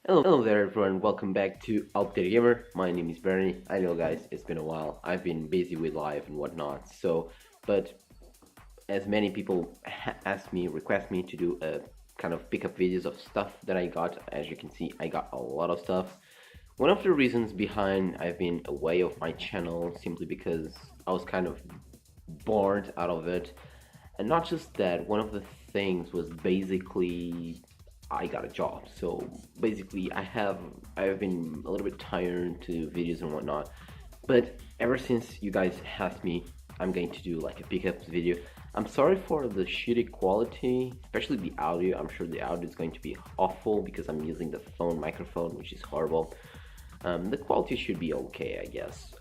Hello there everyone, welcome back to Update Gamer. My name is Bernie. I know guys, it's been a while. I've been busy with life and whatnot, but as many people request me to do a kind of pick up videos of stuff that I got. As you can see, I got a lot of stuff. One of the reasons behind I've been away of my channel simply because I was kind of bored out of it. And not just that, one of the things was basically I got a job. So basically I've been a little bit tired to videos and whatnot. But ever since you guys asked me, I'm going to do like a pickups video. I'm sorry for the shitty quality, especially the audio. I'm sure the audio is going to be awful because I'm using the phone microphone, which is horrible. The quality should be okay, I guess.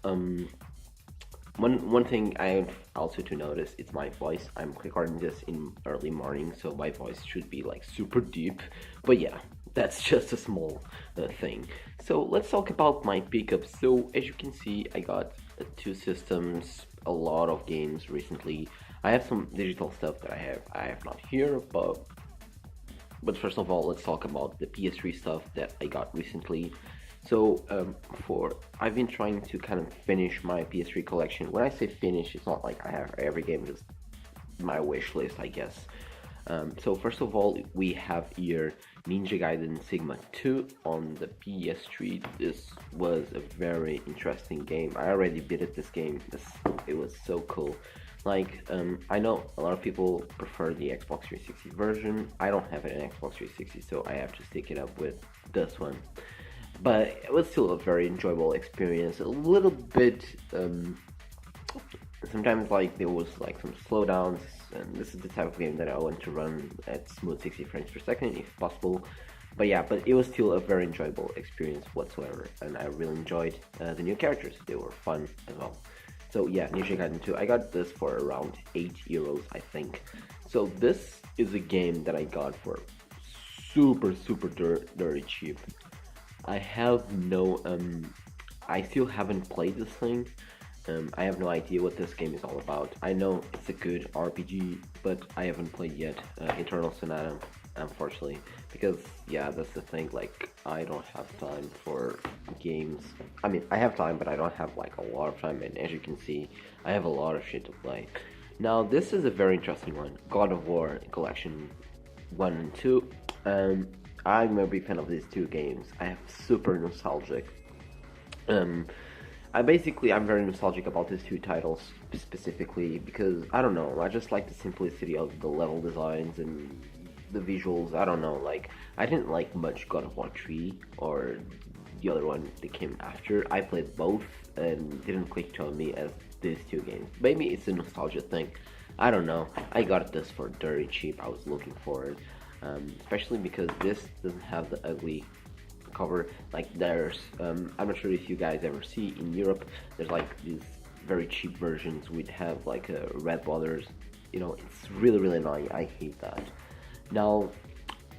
One thing I also to notice, it's my voice. I'm recording this in early morning, so my voice should be like super deep. But yeah, that's just a small thing. So let's talk about my pickups. So as you can see, I got two systems, a lot of games recently. I have some digital stuff that I have not here, but first of all, let's talk about the PS3 stuff that I got recently. So for I've been trying to kind of finish my PS3 collection. When I say finish, it's not like I have every game, just my wish list, I guess. So first of all, we have here Ninja Gaiden Sigma 2 on the PS3. This was a very interesting game. I already beat it this game. It was so cool. Like, I know a lot of people prefer the Xbox 360 version. I don't have an Xbox 360, so I have to stick it up with this one. But it was still a very enjoyable experience. A little bit, sometimes like there was like some slowdowns, and this is the type of game that I want to run at smooth 60 frames per second if possible. But yeah, but it was still a very enjoyable experience whatsoever, and I really enjoyed the new characters. They were fun as well. So yeah, Ninja Gaiden 2. I got this for around €8, I think. So this is a game that I got for super dirty cheap. I have no I still haven't played this thing. I have no idea what this game is all about. I know it's a good RPG, but I haven't played yet Eternal Sonata, unfortunately, because yeah, that's the thing. Like, I don't have time for games. I mean, I have time, but I don't have like a lot of time. And as you can see, I have a lot of shit to play. Now, this is a very interesting one. God of War Collection 1 and 2. I'm a big fan of these two games. I have super nostalgic. Um, I'm very nostalgic about these two titles specifically because I don't know. I just like the simplicity of the level designs and the visuals. I don't know. Like, I didn't like much God of War 3 or the other one that came after. I played both and didn't click to me as these two games. Maybe it's a nostalgia thing. I don't know. I got this for dirty cheap. I was looking for it. Especially because this doesn't have the ugly cover like there's I'm not sure if you guys ever see in Europe, there's like these very cheap versions would have like red borders. It's really annoying. I hate that. Now,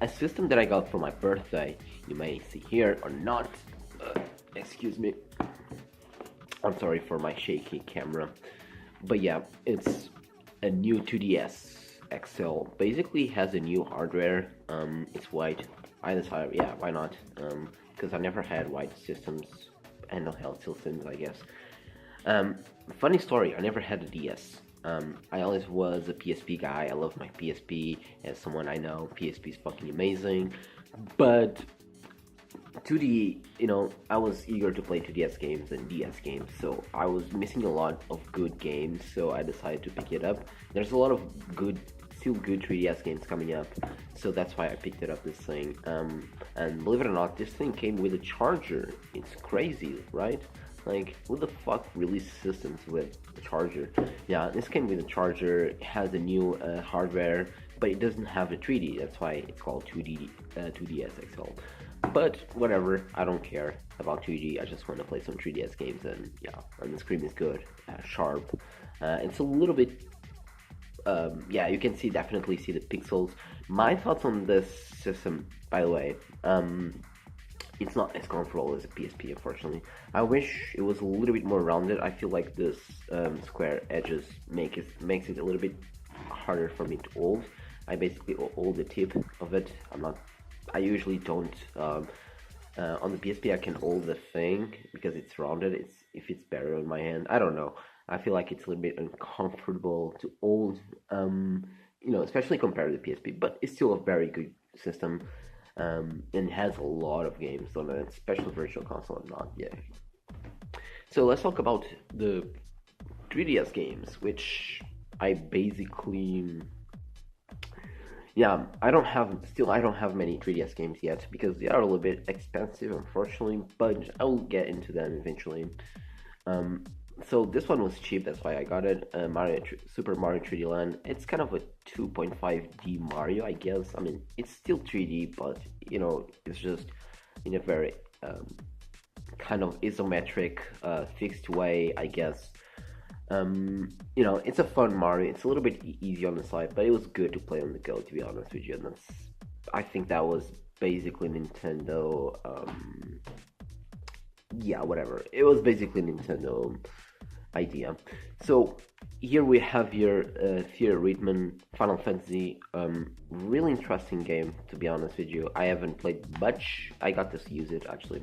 a system that I got for my birthday, you may see here or not, excuse me, I'm sorry for my shaky camera, but yeah, it's a new 2DS XL. Basically has a new hardware. It's white. I decided, yeah, why not? Because I never had white systems, handheld systems, I guess. Funny story, I never had a DS. I always was a PSP guy. I love my PSP. As someone I know, PSP is fucking amazing. But 2D, I was eager to play 2DS games and DS games, so I was missing a lot of good games, so I decided to pick it up. There's a lot of still good 3DS games coming up, so that's why I picked it up, this thing. And believe it or not, this thing came with a charger. It's crazy, right? Like, who the fuck release systems with a charger? Yeah, this came with a charger. It has a new hardware, but it doesn't have a 3D. That's why it's called 2DS XL. But whatever, I don't care about 2D. I just want to play some 3DS games, and yeah, and the screen is good, sharp. It's a little bit, yeah, you can definitely see the pixels. My thoughts on this system, by the way, it's not as comfortable as a PSP, unfortunately. I wish it was a little bit more rounded. I feel like this square edges makes it a little bit harder for me to hold. I basically hold the tip of it. I usually don't On the PSP, I can hold the thing because it's rounded. It's if it's better in my hand. I don't know. I feel like it's a little bit uncomfortable to hold, especially compared to the PSP. But it's still a very good system, and has a lot of games on it, especially Virtual Console and not yet. So let's talk about the 3DS games, which I basically yeah, I don't have many 3DS games yet because they are a little bit expensive, unfortunately, but I will get into them eventually. Um, so this one was cheap, that's why I got it. Super Mario 3D Land. It's kind of a 2.5D Mario, I guess. I mean, it's still 3D, but it's just in a very kind of isometric, fixed way, I guess. It's a fun Mario. It's a little bit easy on the side, but it was good to play on the go, to be honest with you. And I think that was basically Nintendo. Yeah, whatever. It was basically Nintendo idea. So here we have your Theater Final Fantasy. Really interesting game, to be honest with you. I haven't played much. I got to use it actually.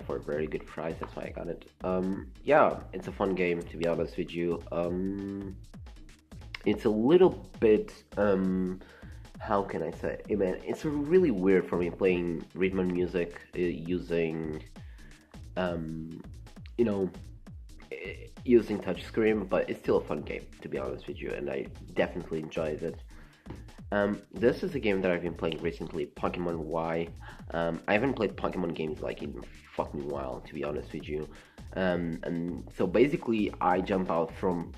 For a very good price, that's why I got it. Yeah, it's a fun game, to be honest with you. It's a little bit, how can I say? Man, it's really weird for me playing rhythm music using, you know, using touchscreen, but it's still a fun game, to be honest with you, and I definitely enjoyed it. This is a game that I've been playing recently, Pokemon Y. I haven't played Pokemon games like in a fucking while, to be honest with you. And so basically, I jump out from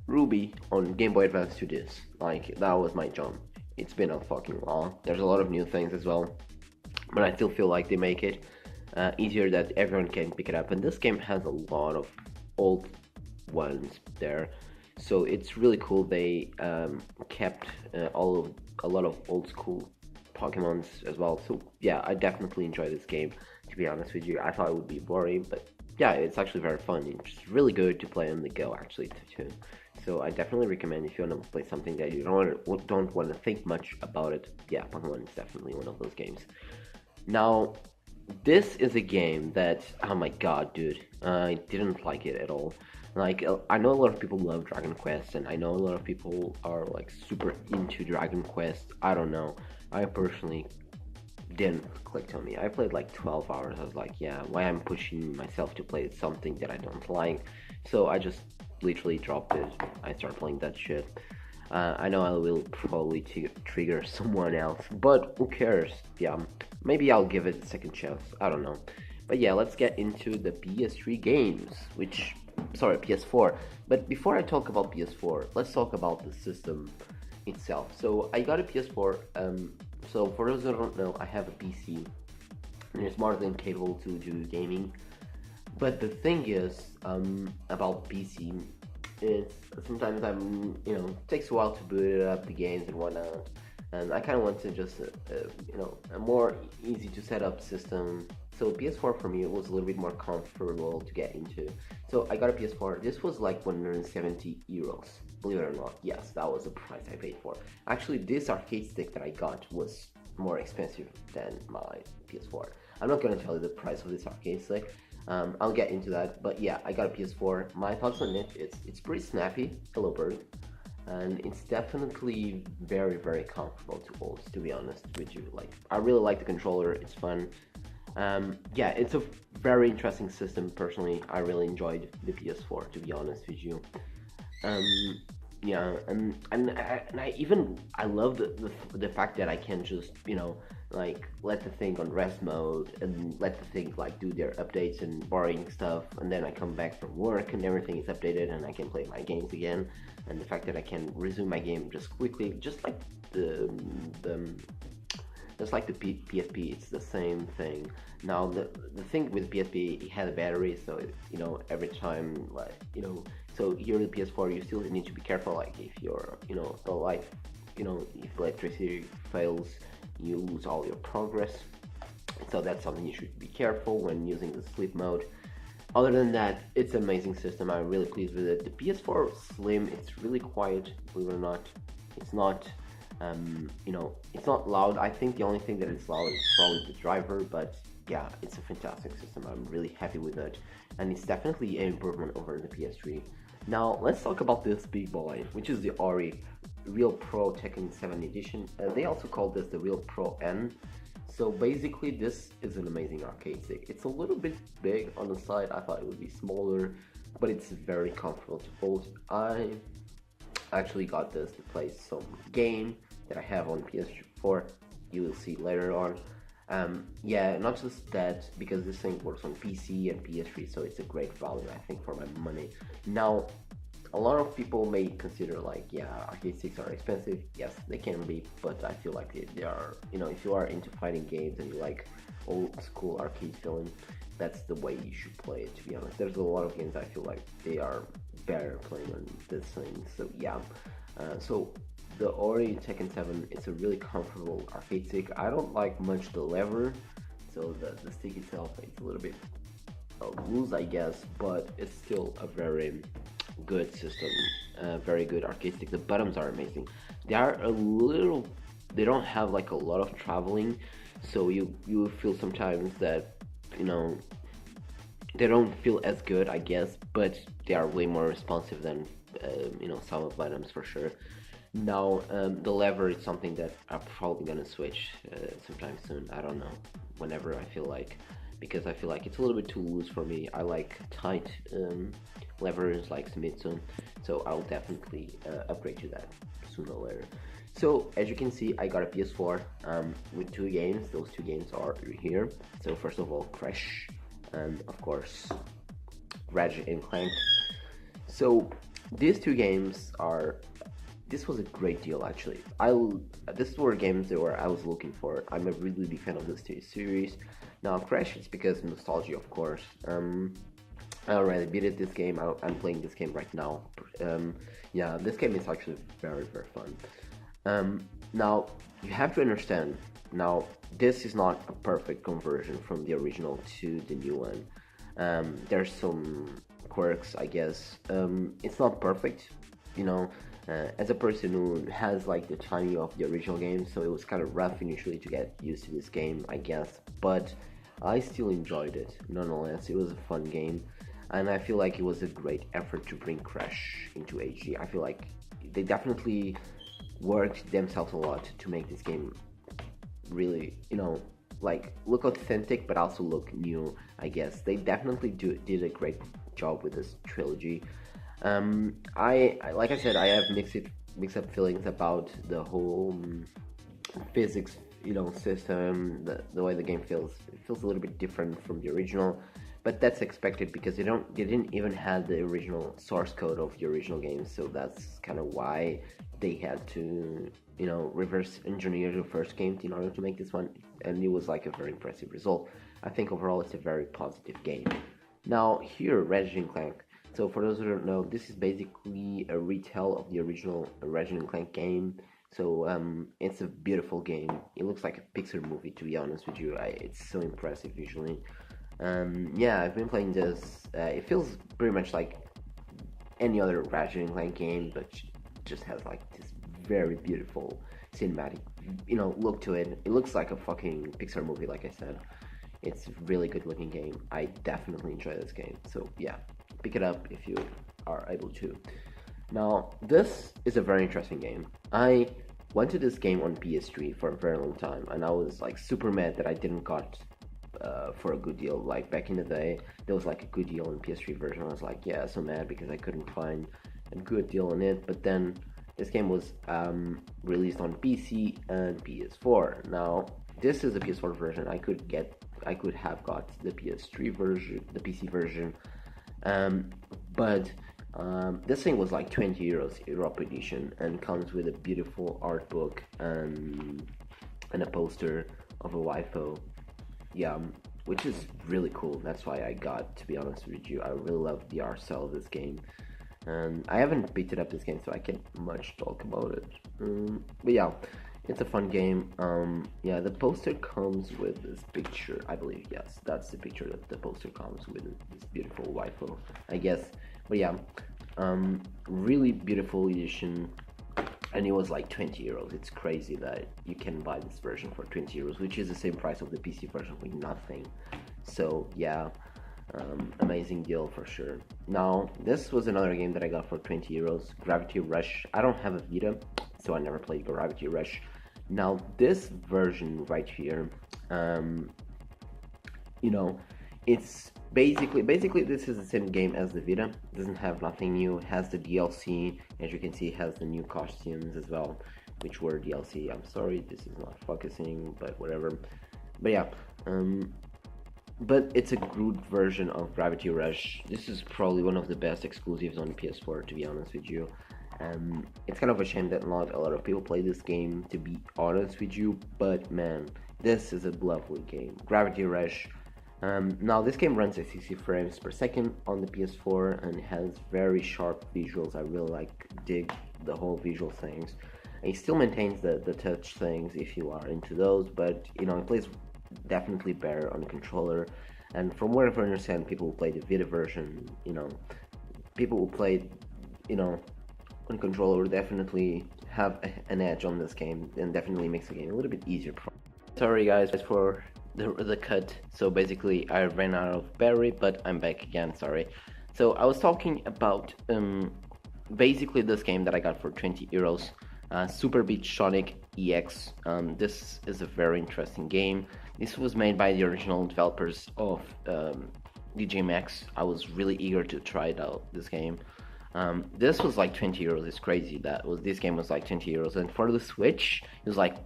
Ruby on Game Boy Advance to this. Like, that was my jump. It's been a fucking while. There's a lot of new things as well, but I still feel like they make it easier that everyone can pick it up. And this game has a lot of old ones there. So it's really cool. They kept a lot of old school Pokemons as well. So yeah, I definitely enjoy this game. To be honest with you, I thought it would be boring, but yeah, it's actually very fun. It's really good to play on the go, actually, too. So I definitely recommend if you want to play something that you don't want to think much about it. Yeah, Pokemon is definitely one of those games. Now, this is a game that, oh my god, dude, I didn't like it at all. Like, I know a lot of people love Dragon Quest, and I know a lot of people are like super into Dragon Quest. I don't know. I personally didn't click on me. I played like 12 hours. I was like, yeah, why I'm pushing myself to play something that I don't like? So I just literally dropped it. I started playing that shit. I know I will probably trigger someone else, but who cares? Yeah, maybe I'll give it a second chance. I don't know. But yeah, let's get into the PS3 games, PS4. But before I talk about PS4, let's talk about the system itself. So I got a PS4. So for those who don't know, I have a PC, and it's more than capable to do gaming. But the thing is, about PC, it's sometimes it takes a while to boot it up, the games and whatnot. And I kind of want to just, a more easy to set up system. So PS4 for me, it was a little bit more comfortable to get into. So I got a PS4. This was like 170 euros. Believe it or not, yes, that was the price I paid for. Actually, this arcade stick that I got was more expensive than my PS4. I'm not gonna tell you the price of this arcade stick. I'll get into that, but yeah, I got a PS4. My thoughts on it, it's pretty snappy. Hello, bird. And it's definitely very, very comfortable to hold, to be honest with you. Like, I really like the controller. It's fun. Yeah, it's a very interesting system. Personally, I really enjoyed the PS4, to be honest with you. Yeah, and I love the fact that I can just like let the thing on rest mode and let the thing like do their updates and borrowing stuff, and then I come back from work and everything is updated and I can play my games again. And the fact that I can resume my game just quickly, just like the PSP, it's the same thing. Now the thing with PSP, it had a battery, so every time so here with PS4 you still need to be careful. Like if your the light, if electricity fails, you lose all your progress. So that's something you should be careful when using the sleep mode. Other than that, it's an amazing system. I'm really pleased with it. The PS4 Slim, it's really quiet, believe it or not. It's not, it's not loud. I think the only thing that is loud is probably the driver, but yeah, it's a fantastic system. I'm really happy with it, and it's definitely an improvement over the PS3. Now let's talk about this big boy, which is the Ori Real Pro Tekken 7 Edition. They also call this the Real Pro N. So basically, this is an amazing arcade stick. It's a little bit big on the side. I thought it would be smaller, but it's very comfortable to hold. I actually got this to play some game that I have on PS4. You will see later on. Yeah, not just that, because this thing works on PC and PS3, so it's a great value, I think, for my money. Now, a lot of people may consider like, yeah, arcade sticks are expensive. Yes, they can be, but I feel like they are, you know, if you are into fighting games and you like old school arcade feeling, that's the way you should play it, to be honest. There's a lot of games I feel like they are better playing on this thing, so yeah. So the Ori Tekken 7, it's a really comfortable arcade stick. I don't like much the lever, so the stick itself, it's a little bit loose, I guess, but it's still a very good system, very good arcade stick. The buttons are amazing. They are a little, they don't have like a lot of traveling, so you feel sometimes that, you know, they don't feel as good, I guess, but they are way more responsive than you know, some of buttons for sure. Now, the lever is something that I'm probably gonna switch sometime soon. I don't know, whenever I feel like, because I feel like it's a little bit too loose for me. I like tight levers like Sumitsu, so I'll definitely upgrade to that sooner or later. So as you can see, I got a PS4 with two games. Those two games are here. So first of all, Crash, and of course Ratchet and Clank. So these two games are, this was a great deal actually. This were games that were I was looking for. I'm a really big fan of this series. Now Crash, it's because of nostalgia, of course. I already beat this game. I'm playing this game right now. Yeah, this game is actually very fun. Now you have to understand. Now this is not a perfect conversion from the original to the new one. There's some quirks, I guess. It's not perfect, you know. As a person who has like the timing of the original game, so it was kind of rough initially to get used to this game, I guess. But I still enjoyed it nonetheless. It was a fun game, and I feel like it was a great effort to bring Crash into HD. I feel like they definitely worked themselves a lot to make this game really, you know, like look authentic but also look new, I guess. They definitely did a great job with this trilogy. I like I said, I have mixed up feelings about the whole physics, you know, system, the way the game feels. It feels a little bit different from the original, but that's expected because they didn't even have the original source code of the original game, so that's kind of why they had to, you know, reverse engineer the first game in order to make this one, and it was like a very impressive result. I think overall it's a very positive game. Now here, Ratchet and Clank. So for those who don't know, this is basically a retell of the original Ratchet and Clank game. So it's a beautiful game. It looks like a Pixar movie, to be honest with you. It's so impressive visually. Yeah, I've been playing this. It feels pretty much like any other Ratchet and Clank game, but just has like this very beautiful cinematic, you know, look to it. It looks like a fucking Pixar movie, like I said. It's a really good looking game. I definitely enjoy this game. So yeah, pick it up if you are able to. Now, this is a very interesting game. I went to this game on PS3 for a very long time, and I was like super mad that I didn't got for a good deal. Like back in the day, there was like a good deal on PS3 version. I was like, yeah, so mad because I couldn't find a good deal on it. But then this game was released on PC and PS4. Now, this is the PS4 version. I could have got the PS3 version, the PC version, but this thing was like 20 euros Europe edition, and comes with a beautiful art book and a poster of a waifu. Yeah, which is really cool. That's why I got, to be honest with you. I really love the art style of this game, and I haven't picked it up this game, so I can't much talk about it. But yeah, it's a fun game. Yeah, the poster comes with this picture, I believe. Yes, that's the picture that the poster comes with, this beautiful waifu, I guess. But yeah, really beautiful edition. and it was like 20 euros. It's crazy that you can buy this version for 20 euros, which is the same price of the PC version with nothing. So yeah, amazing deal for sure. Now, this was another game that I got for 20 euros, Gravity Rush. I don't have a Vita, so I never played Gravity Rush. Now, this version right here, you know, it's basically this is the same game as the Vita. It doesn't have nothing new. It has the DLC, as you can see, it has the new costumes as well, which were DLC. I'm sorry, this is not focusing, but whatever. But yeah, but it's a good version of Gravity Rush. This is probably one of the best exclusives on PS4, to be honest with you. It's kind of a shame that not a lot of people play this game, to be honest with you, but man, this is a lovely game. Gravity Rush. Now this game runs at 60 frames per second on the PS4 and has very sharp visuals. I really dig the whole visual things. It still maintains the touch things if you are into those, but you know, it plays definitely better on the controller. And from what I understand, people who play the Vita version, you know, people who play, you know, on controller definitely have an edge on this game, and definitely makes the game a little bit easier. Sorry guys for the cut. So basically I ran out of battery, but I'm back again, sorry. So I was talking about basically this game that I got for 20 euros, Super Beat Sonic EX. This is a very interesting game. This was made by the original developers of DJ Max. I was really eager to try it out, this game. This was like 20 euros. It's crazy that this game was like 20 euros, and for the Switch it was like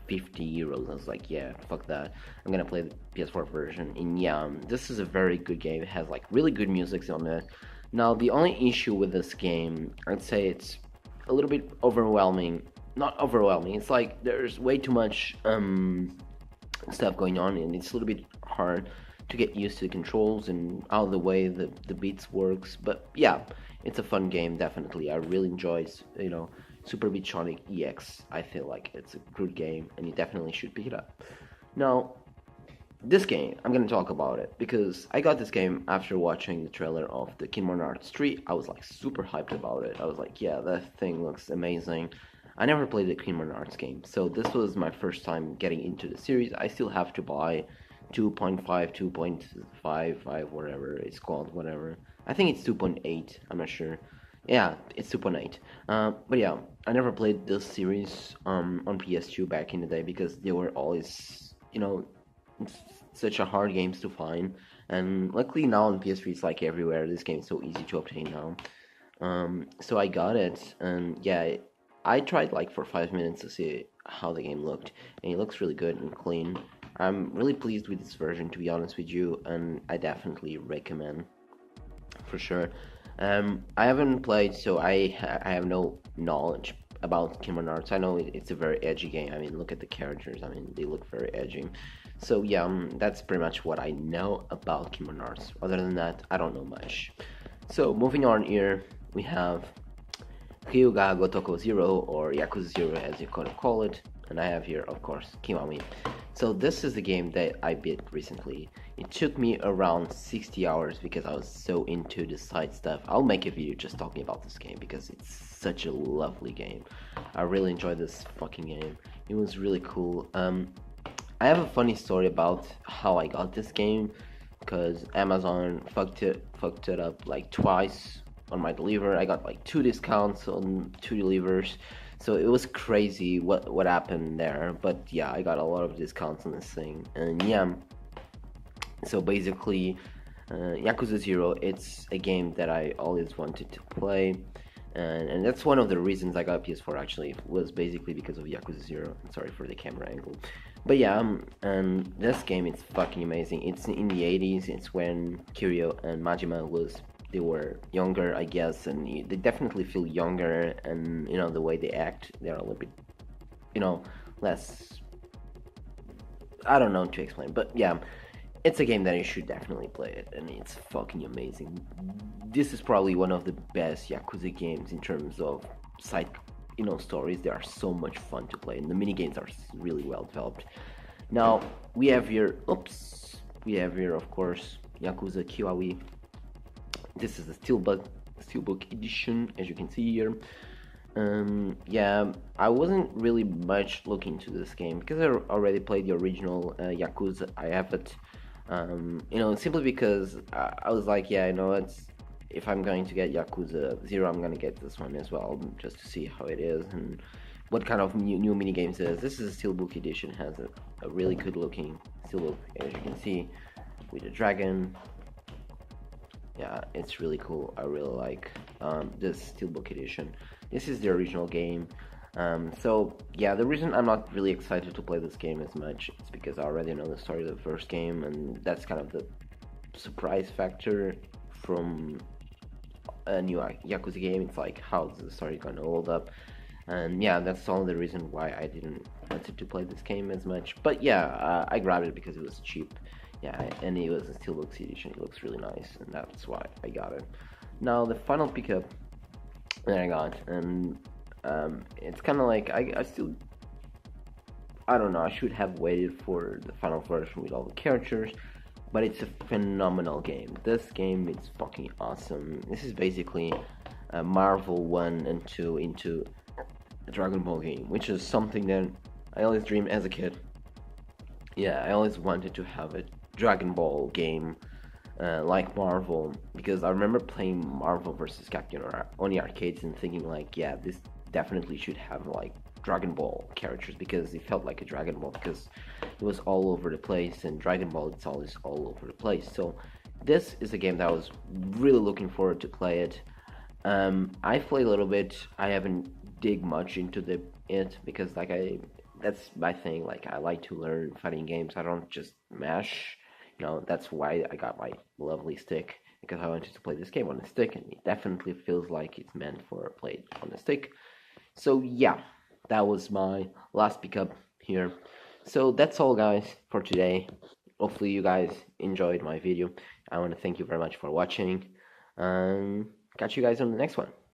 50 euros. I was like, yeah, fuck that, I'm gonna play the PS4 version. And yeah, this is a very good game. It has like really good music on it. Now the only issue with this game, I'd say it's a little bit overwhelming. Not overwhelming, it's like there's way too much stuff going on, and it's a little bit hard to get used to the controls and how the way the beats works. But yeah, it's a fun game, definitely. I really enjoy, you know, Super Beat Sonic EX. I feel like it's a good game, and you definitely should pick it up. Now, this game, I'm gonna talk about it because I got this game after watching the trailer of the Kingdom Hearts 3. I was like super hyped about it. I was like, yeah, that thing looks amazing. I never played the Kingdom Hearts game, so this was my first time getting into the series. I still have to buy 2.5, 2.55, whatever it's called, whatever. I think it's 2.8, I'm not sure. Yeah, it's 2.8. But yeah, I never played this series on PS2 back in the day because they were always, you know, such a hard games to find. And luckily now on PS3 it's like everywhere. This game is so easy to obtain now. So I got it, and yeah, I tried like for 5 minutes to see how the game looked, and it looks really good and clean. I'm really pleased with this version, to be honest with you, and I definitely recommend for sure. I haven't played, so I have no knowledge about Kingdom Hearts. I know it's a very edgy game. I mean, look at the characters. I mean, they look very edgy. So yeah, that's pretty much what I know about Kingdom Hearts. Other than that, I don't know much. So moving on here, we have Hyuga Gotoku Zero, or Yakuza Zero as you could call it, and I have here, of course, Kiwami. So this is the game that I beat recently. It took me around 60 hours because I was so into the side stuff. I'll make a video just talking about this game because it's such a lovely game. I really enjoyed this fucking game. It was really cool. I have a funny story about how I got this game because Amazon fucked it up like twice on my deliver. I got like 2 discounts on 2 delivers. So it was crazy what happened there, but yeah, I got a lot of discounts on this thing. And yeah, so basically Yakuza 0, it's a game that I always wanted to play, and that's one of the reasons I got PS4 actually, was basically because of Yakuza 0. I'm sorry for the camera angle. But yeah, and this game is fucking amazing. It's in the 80s, it's when Kiryu and Majima they were younger, I guess, and they definitely feel younger, and you know, the way they act, they're a little bit, you know, less, I don't know to explain, but yeah, it's a game that you should definitely play it, and it's fucking amazing. This is probably one of the best Yakuza games in terms of side, you know, stories. They are so much fun to play, and the mini games are really well developed. Now we have here, of course, Yakuza Kiwami. This is the Steelbook edition, as you can see here. Yeah, I wasn't really much looking to this game because I already played the original Yakuza. I have it, simply because I was like, yeah, it's if I'm going to get Yakuza Zero, I'm gonna get this one as well, just to see how it is and what kind of new mini games it is. This is a Steelbook edition, has a really good looking Steelbook, as you can see, with a dragon. Yeah, it's really cool. I really like this Steelbook edition. This is the original game. So yeah, the reason I'm not really excited to play this game as much is because I already know the story of the first game, and that's kind of the surprise factor from a new Yakuza game. It's like, how's the story gonna hold up? And yeah, that's all the reason why I didn't wanted to play this game as much. But yeah, I grabbed it because it was cheap. Yeah, and it was a Steelbook edition. It looks really nice, and that's why I got it. Now the final pickup that I got, and it's kind of like I still, I don't know, I should have waited for the final version with all the characters, but it's a phenomenal game. This game is fucking awesome. This is basically Marvel 1 and 2 into a Dragon Ball game, which is something that I always dreamed as a kid. Yeah, I always wanted to have a Dragon Ball game like Marvel, because I remember playing Marvel vs. Capcom on the arcades and thinking like, yeah, this definitely should have like Dragon Ball characters, because it felt like a Dragon Ball, because it was all over the place, and Dragon Ball it's always all over the place. So this is a game that I was really looking forward to play it. I played a little bit. I haven't dig much into it because that's my thing. Like, I like to learn fighting games. I don't just mash. That's why I got my lovely stick, because I wanted to play this game on a stick, and it definitely feels like it's meant for played on a stick. So yeah, that was my last pickup here. So that's all, guys, for today. Hopefully you guys enjoyed my video. I want to thank you very much for watching. Catch you guys on the next one.